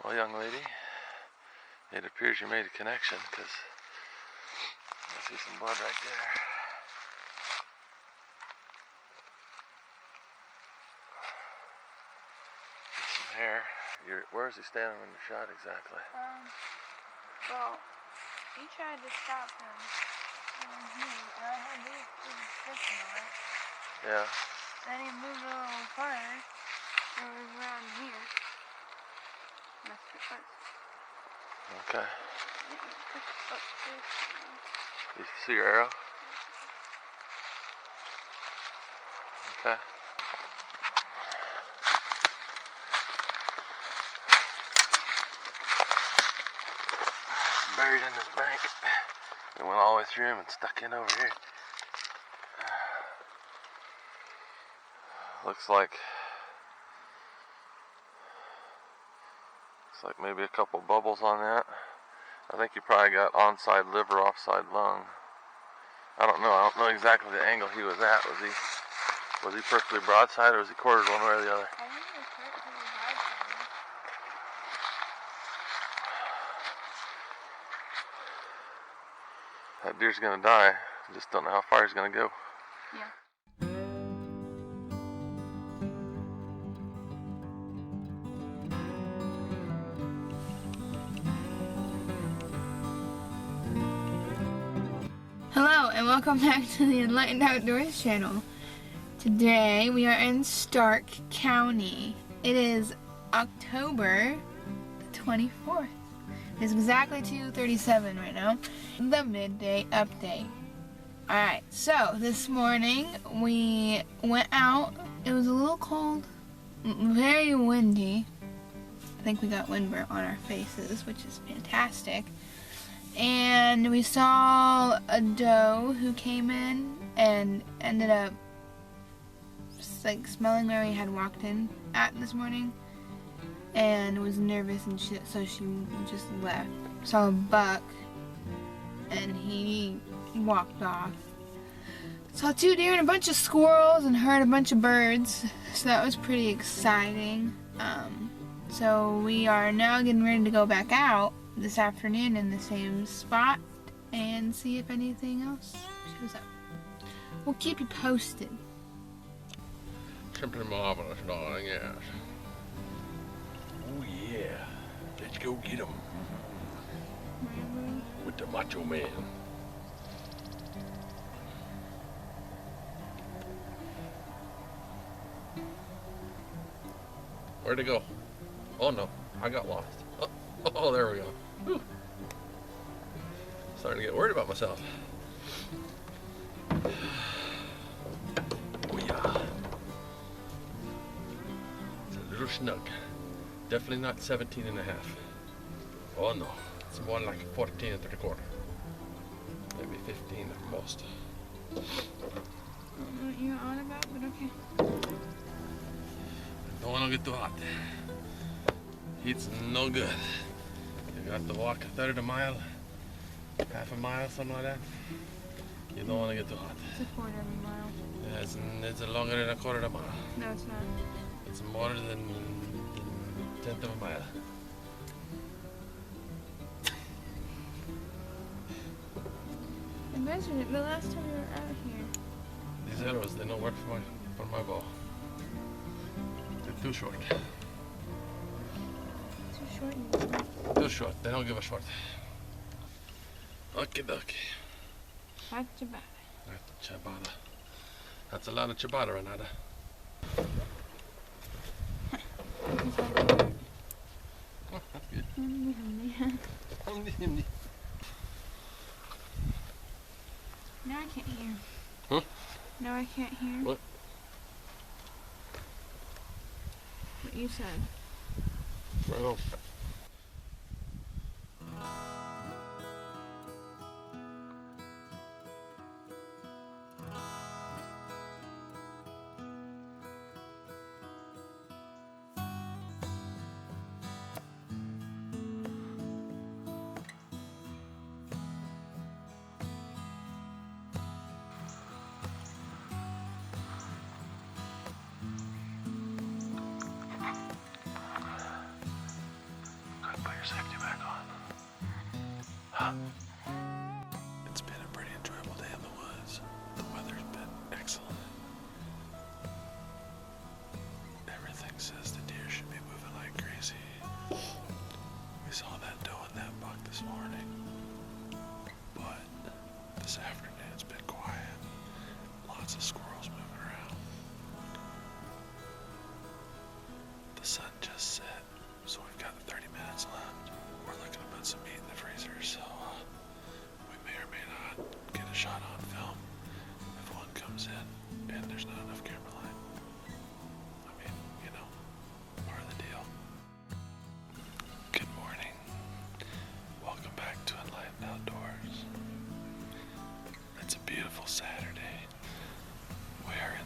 Well, young lady, it appears you made a connection because I see some blood right there. Some hair. Where is he standing when you shot exactly? Well, he tried to stop him. And I had these suspicion on it. Yeah. Then he moved a little farther. It was around here. That's what it was. Okay. You see your arrow? Okay. Buried in this bank. It went all the way through him and stuck in over here. Looks like maybe a couple bubbles on that. I think he probably got onside liver, offside lung. I don't know exactly the angle he was at. Was he perfectly broadside or was he quartered one way or the other? I think he was perfectly broadside. That deer's gonna die. I just don't know how far he's gonna go. Yeah. Hello and welcome back to the Enlightened Outdoors channel. Today we are in Stark County. It is October the 24th. It's exactly 2:37 right now. The midday update. Alright, so this morning we went out. It was a little cold, very windy. I think we got windburn on our faces, which is fantastic. And we saw a doe who came in and ended up smelling where we had walked in at this morning and was nervous and shit, so she just left. Saw a buck and he walked off. Saw 2 deer and a bunch of squirrels and heard a bunch of birds, so that was pretty exciting. So we are now getting ready to go back out this afternoon in the same spot and see if anything else shows up. We'll keep you posted. Simply marvelous, darling, yes. Oh yeah, let's go get him. With the macho man. Where'd it go? Oh no, I got lost. Oh, there we go. Whew. Starting to get worried about myself. Oh yeah. It's a little snug. Definitely not 17 and a half. Oh no, it's more like 14 and 3/4. Maybe 15 at most. I don't know what you're on about, but okay. Don't want to get too hot. Heat's no good. You got to walk a third of a mile, half a mile, something like that. You don't want to get too hot. It's a quarter of a mile. Yeah, it's longer than a quarter of a mile. No, it's not. It's more than a tenth of a mile. I measured it the last time we were out here. These arrows, they don't work for my bow. They're too short. Too short. Too short. They don't give a short. Okie dokie. That's ciabatta. That's ciabatta. That's a lot of ciabatta, Renata. Oh, that's good. Now I can't hear. Huh? No, I can't hear. What? What you said. Right on.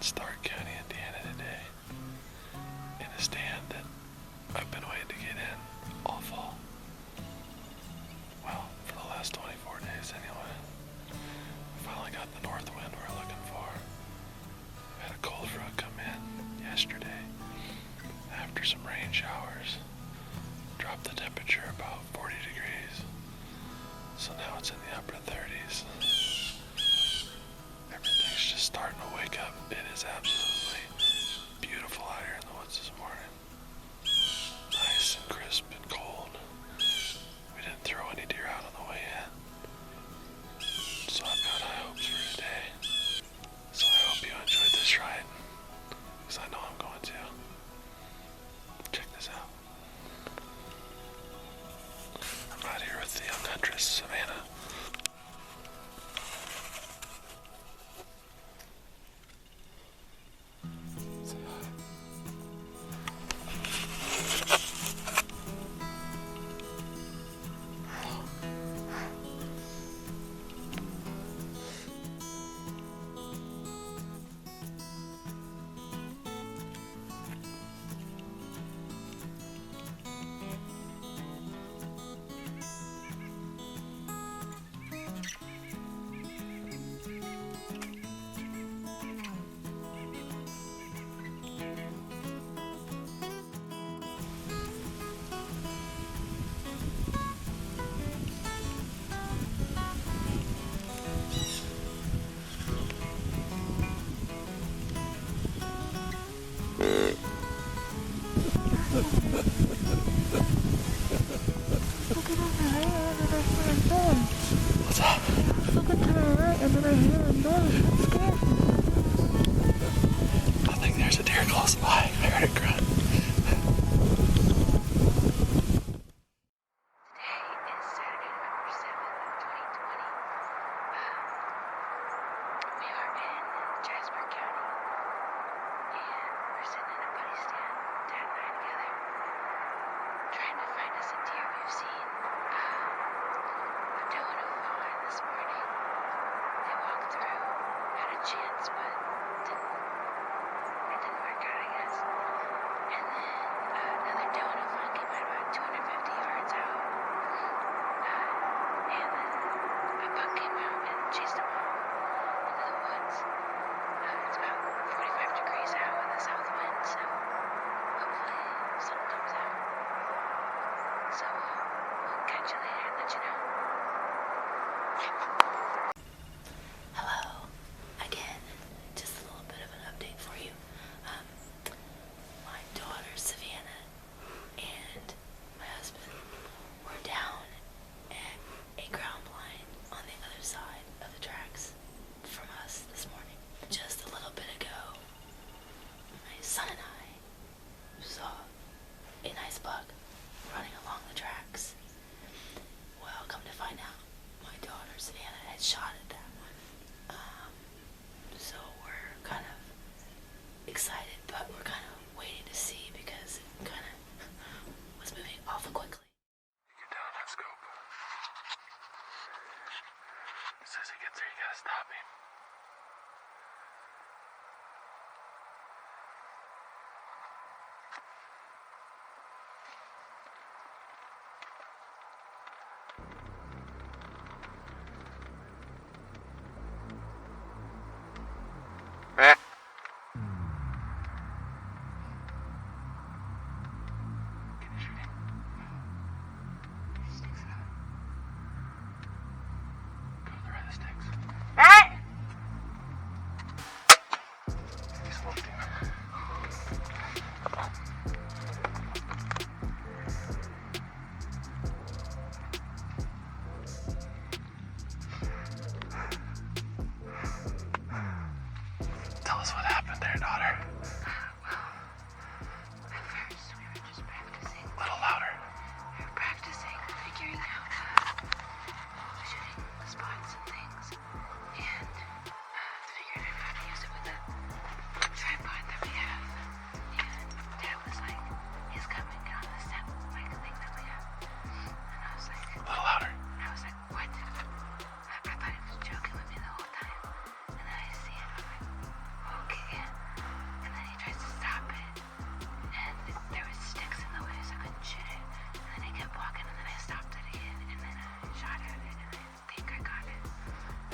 in Stark County, Indiana today, in a stand that I've been waiting to get in all fall. Well, for the last 24 days anyway. We finally got the north wind we're looking for. We had a cold front come in yesterday after some rain showers. Dropped the temperature about 40 degrees. So now it's in the upper 30s. Everything's just starting to wake up. It is absolutely beautiful out here in the woods this morning. Nice and crisp and cold. We didn't throw any deer out on the way in. So I've got high hopes for today. So I hope you enjoyed this ride. Because I know I'm going to. Check this out. I'm out here with the young huntress, Savannah. Say hi. What's that? Look at to the right and then I hear a noise. I'm scared. I think there's a deer close by. I heard it grunt. Today is Saturday, November 7th, 2020. We are in Jasper County, and we're sitting in a buddy stand, Dad and I together, trying to find us a deer we've seen. A doe and a fawn this morning. They walked through, had a chance, but it didn't work out, I guess. And then another doe and a fawn came out about 250 yards out. And then a buck came out and chased them all into the woods. It's about 45 degrees out with a south wind, so hopefully something comes out. So we'll catch you later and let you know. Hello. Again, just a little bit of an update for you. My daughter Savannah and my husband were down at a ground blind on the other side of the tracks from us this morning. Just a little bit ago, my son and I saw a nice buck running along the tracks. Well, come to find out, my daughter Savannah had shot at that one. So we're kind of excited, but we're kind of waiting to see because it kind of was moving awful quickly. Get down that scope. As soon as he gets there, you gotta stop him.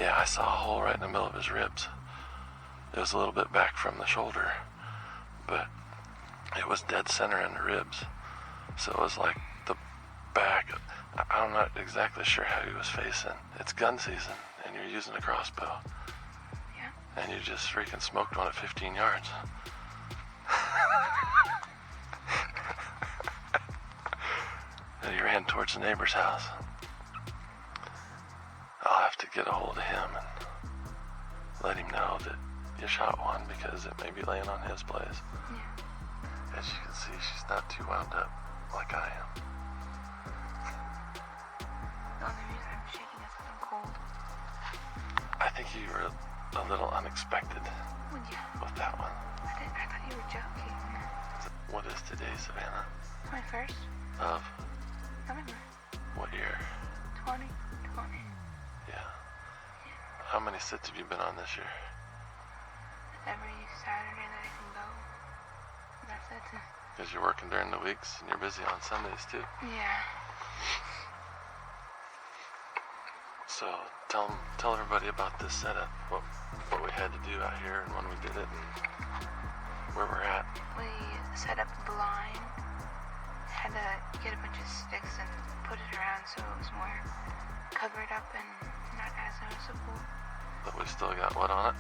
Yeah, I saw a hole right in the middle of his ribs. It was a little bit back from the shoulder, but it was dead center in the ribs. So it was like the back. I'm not exactly sure how he was facing. It's gun season, and you're using a crossbow. Yeah. And you just freaking smoked one at 15 yards. And he ran towards the neighbor's house. I'll have to get a hold of him and let him know that you shot one, because it may be laying on his place. Yeah. As you can see, she's not too wound up like I am. The only reason I'm shaking is because I'm cold. I think you were a little unexpected Would you? with that one. I thought you were joking. What is today, Savannah? 21st Of November what year? 2020. Yeah. How many sits have you been on this year? Every Saturday that I can go. That's it. Because you're working during the weeks and you're busy on Sundays too. Yeah. So tell everybody about this setup, what we had to do out here and when we did it and where we're at. We set up a blind. Had to get a bunch of sticks and put it around so it was more covered up and not as noticeable. But we still got what on it?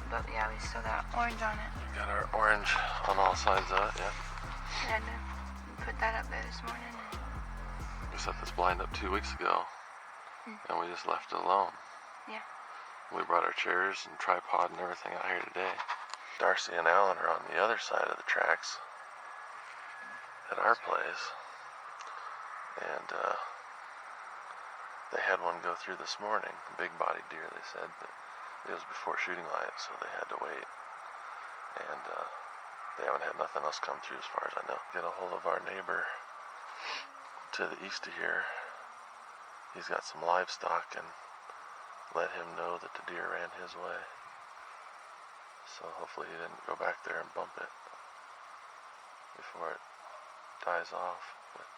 But yeah, we still got orange on it. Got our orange on all sides of it, yeah. We had to put that up there this morning. We set this blind up 2 weeks ago and we just left it alone. Yeah. We brought our chairs and tripod and everything out here today. Darcy and Alan are on the other side of the tracks at our place, and they had one go through this morning, a big body deer, they said, but it was before shooting light, so they had to wait, and they haven't had nothing else come through as far as I know. Get a hold of our neighbor to the east of here. He's got some livestock, and let him know that the deer ran his way, so hopefully he didn't go back there and bump it before it dies off. But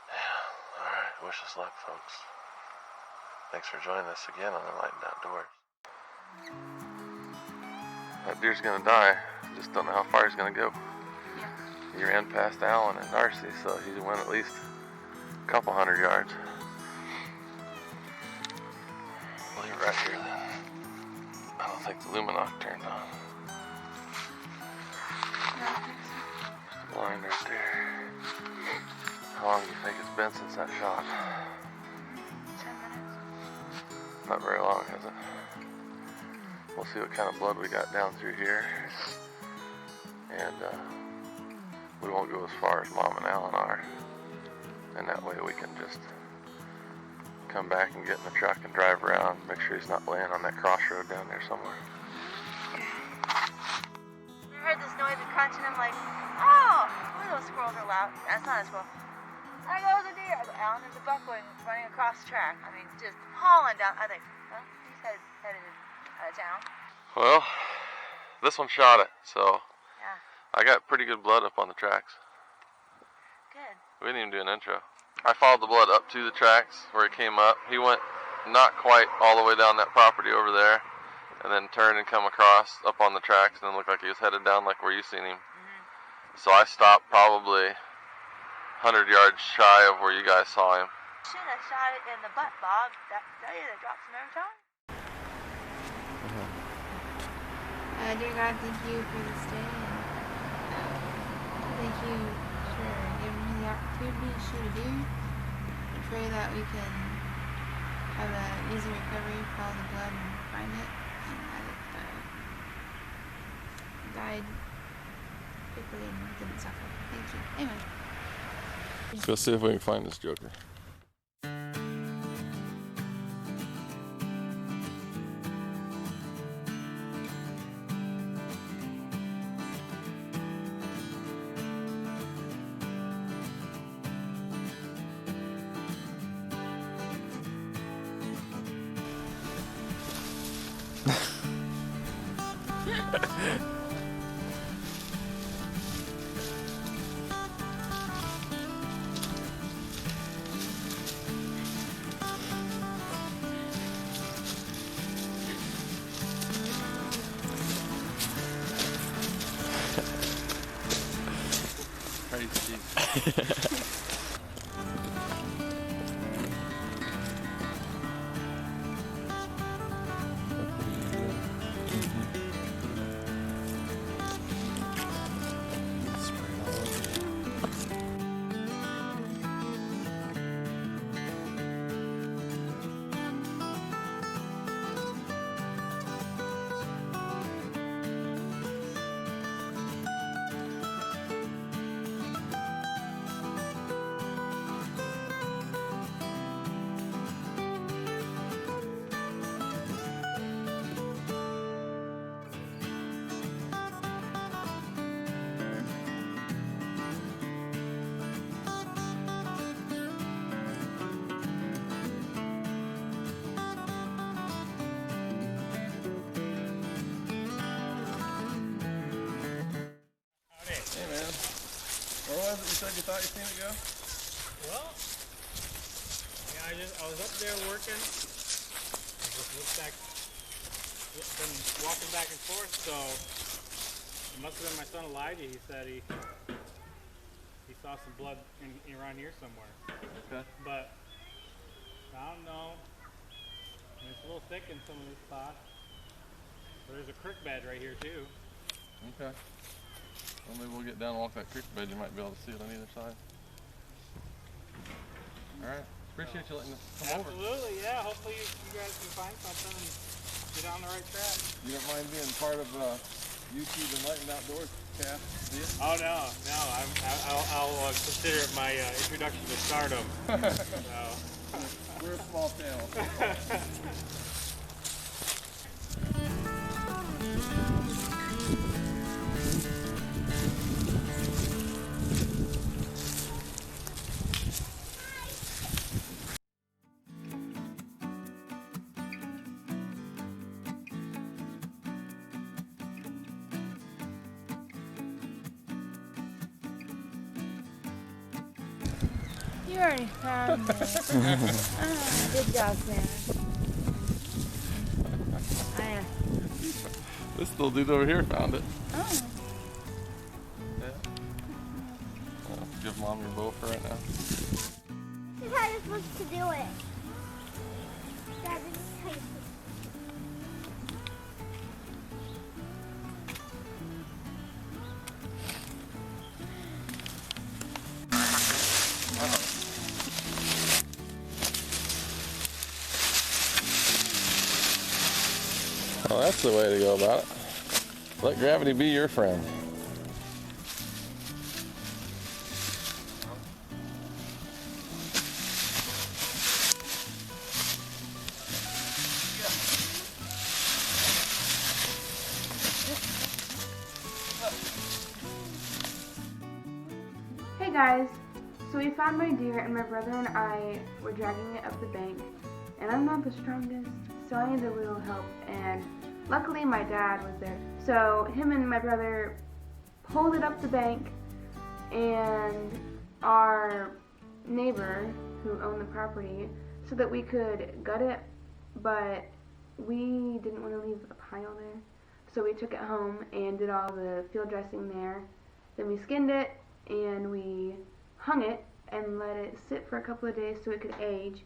yeah, alright, wish us luck, folks. Thanks for joining us again on Enlightened Outdoors. That deer's gonna die, just don't know how far he's gonna go. Yeah. He ran past Alan and Darcy, so he went at least a couple 100 yards. We'll leave it right here then. I don't think the Luminoc turned on. Blind right there. How long do you think it's been since that shot? 10 minutes. Not very long, has it? We'll see what kind of blood we got down through here. And we won't go as far as Mom and Alan are. And that way we can just come back and get in the truck and drive around, make sure he's not laying on that crossroad down there somewhere. I heard this noise and crunching. I'm like, oh, one of those squirrels are loud. That's not a squirrel. I go, there's a deer. I go, Alan, there's a buck running across the track. I mean, just hauling down. I think, well, he's headed out of town. Well, this one shot it, so Yeah, I got pretty good blood up on the tracks. good. We didn't even do an intro. I followed the blood up to the tracks where it came up. He went not quite all the way down that property over there, and then turned and come across up on the tracks, and then looked like he was headed down like where you seen him. So I stopped probably 100 yards shy of where you guys saw him. Should have shot it in the butt, Bob. That drops him every time. Dear God, thank you for this day, and thank you for giving me the opportunity to shoot a deer. I pray that we can have an easy recovery, follow the blood, and find it, and that it died quickly and didn't suffer. Thank you. Anyway. Let's go see if we can find this joker. Hey man, where was it you said you thought you seen it go? Well, yeah, I was up there working. I just looked back, been walking back and forth, so it must have been my son Elijah. He said he saw some blood around here somewhere. Okay. But I don't know. It's a little thick in some of these spots. But there's a creek bed right here too. Okay. Well, maybe we'll get down and walk that creek bed. You might be able to see it on either side. All right. Appreciate you letting us come over. Absolutely, yeah. Hopefully you guys can find something and get on the right track. You don't mind being part of YouTube Enlightened Outdoors cast, do you? Oh no. I'll consider it my introduction to stardom. So. We're a small channel. You already found it. Good job, Savannah. This little dude over here found it. Oh. Yeah. Give Mom your bow for right now. This is how you're supposed to do it. Dad, this is how you're supposed Well, that's the way to go about it. Let gravity be your friend. Hey guys, so we found my deer and my brother and I were dragging it up the bank, and I'm not the strongest, so I needed a little help, and luckily my dad was there. So him and my brother pulled it up the bank, and our neighbor who owned the property said that we could gut it, but we didn't want to leave a pile there. So we took it home and did all the field dressing there. Then we skinned it and we hung it and let it sit for a couple of days so it could age.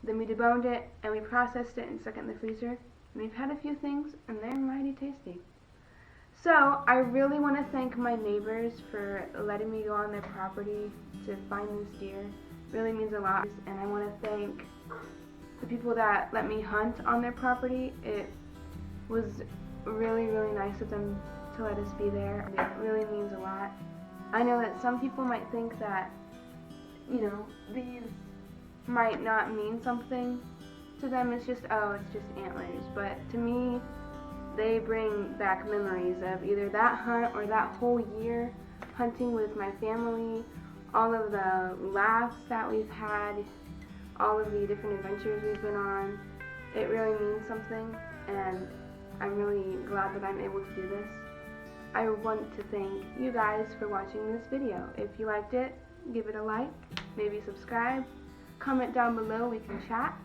Then we deboned it and we processed it and stuck it in the freezer. And we've had a few things and they're mighty tasty. So I really want to thank my neighbors for letting me go on their property to find this deer. It really means a lot. And I want to thank the people that let me hunt on their property. It was really, really nice of them to let us be there. It really means a lot. I know that some people might think that, you know, these might not mean something to them. It's just, oh, it's just antlers. But to me, they bring back memories of either that hunt or that whole year hunting with my family, all of the laughs that we've had, all of the different adventures we've been on. It really means something, and I'm really glad that I'm able to do this. I want to thank you guys for watching this video. If you liked it, give it a like, maybe subscribe, comment down below, we can chat,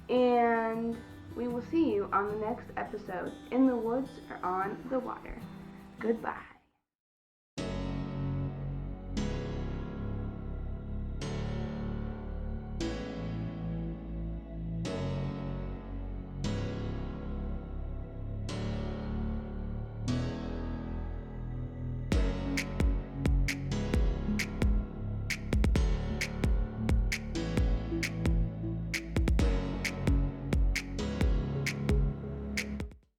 and we will see you on the next episode, in the woods or on the water. Goodbye.